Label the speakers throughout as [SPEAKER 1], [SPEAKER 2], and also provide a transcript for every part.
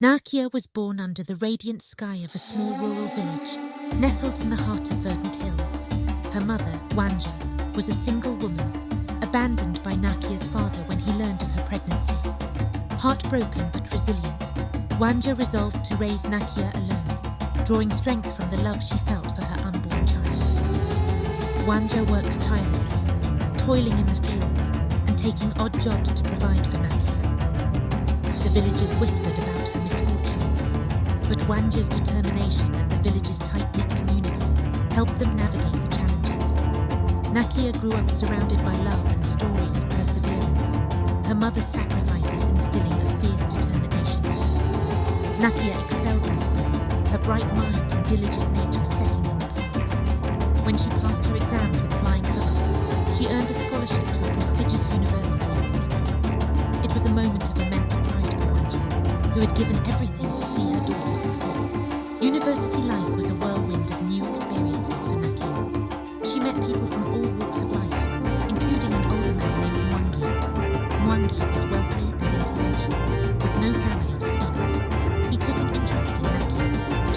[SPEAKER 1] Nakia was born under the radiant sky of a small rural village, nestled in the heart of verdant hills. Her mother, Wanja, was a single woman, abandoned by Nakia's father when he learned of her pregnancy. Heartbroken but resilient, Wanja resolved to raise Nakia alone, drawing strength from the love she felt for her unborn child. Wanja worked tirelessly, toiling in the fields and taking odd jobs to provide for Nakia. The villagers whispered about her misfortune, but Wanja's determination and the village's tight-knit community helped them navigate the challenges. Nakia grew up surrounded by love and stories of perseverance, her mother's sacrifices instilling a fierce determination. Nakia excelled in school, her bright mind and diligent nature setting her apart. When she passed her exams with flying colours, she earned a scholarship to a prestigious university in the city. It was a moment of immense pride for Wanja, who had given everything to see her daughter succeed. University life was a whirlwind of new experiences for Nakia. She met people from all walks of life, including an older man named Mwangi. Mwangi was wealthy and influential, with no family to speak of. He took an interest in Nakia,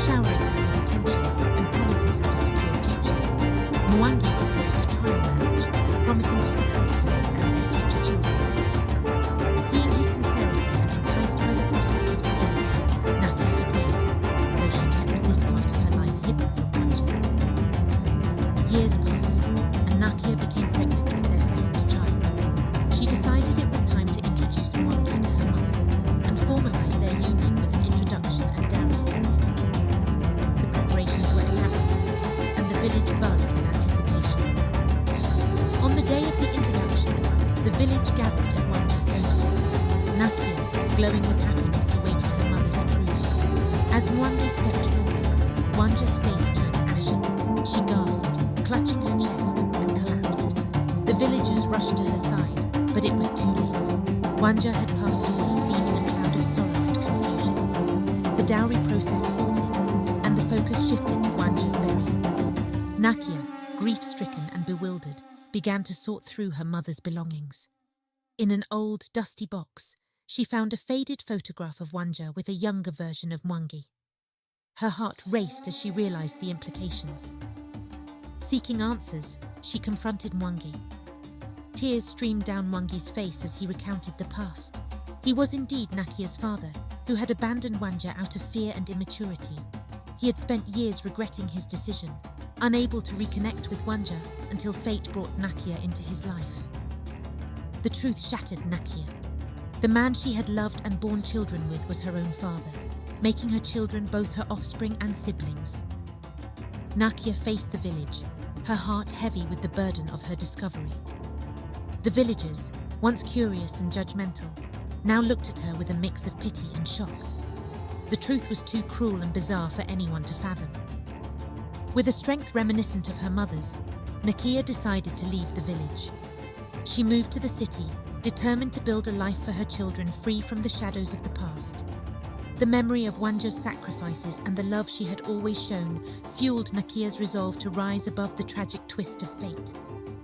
[SPEAKER 1] showering her with attention and promises of a secure future. Mwangi proposed a trial marriage, promising to support her and their future children. Seeing his sincerity and enticed by the prospect of stability, Nakia agreed, though she kept this part of her life hidden from Wanja. Years passed, and Nakia became pregnant with their second child. She decided it was time to introduce Mwangi to her mother and formalize their union with an introduction and dowry ceremony. The preparations were elaborate, and the village buzzed with anticipation. On the day of the introduction, the village gathered at Wanja's homestead. Nakia, glowing with happiness, awaited her mother's approval. As Mwangi stepped forward, Wanja's face turned ashen. She gasped, clutching her chest, and collapsed. The villagers rushed to her side, but it was too late. Wanja had passed away, leaving a cloud of sorrow and confusion. The dowry process halted, and the focus shifted to Wanja's burial. Nakia, grief-stricken and bewildered, began to sort through her mother's belongings. In an old, dusty box, she found a faded photograph of Wanja with a younger version of Mwangi. Her heart raced as she realized the implications. Seeking answers, she confronted Mwangi. Tears streamed down Mwangi's face as he recounted the past. He was indeed Nakia's father, who had abandoned Wanja out of fear and immaturity. He had spent years regretting his decision, unable to reconnect with Wanja until fate brought Nakia into his life. The truth shattered Nakia. The man she had loved and borne children with was her own father, making her children both her offspring and siblings. Nakia faced the village, her heart heavy with the burden of her discovery. The villagers, once curious and judgmental, now looked at her with a mix of pity and shock. The truth was too cruel and bizarre for anyone to fathom. With a strength reminiscent of her mother's, Nakia decided to leave the village. She moved to the city, determined to build a life for her children free from the shadows of the past. The memory of Wanja's sacrifices and the love she had always shown fueled Nakia's resolve to rise above the tragic twist of fate.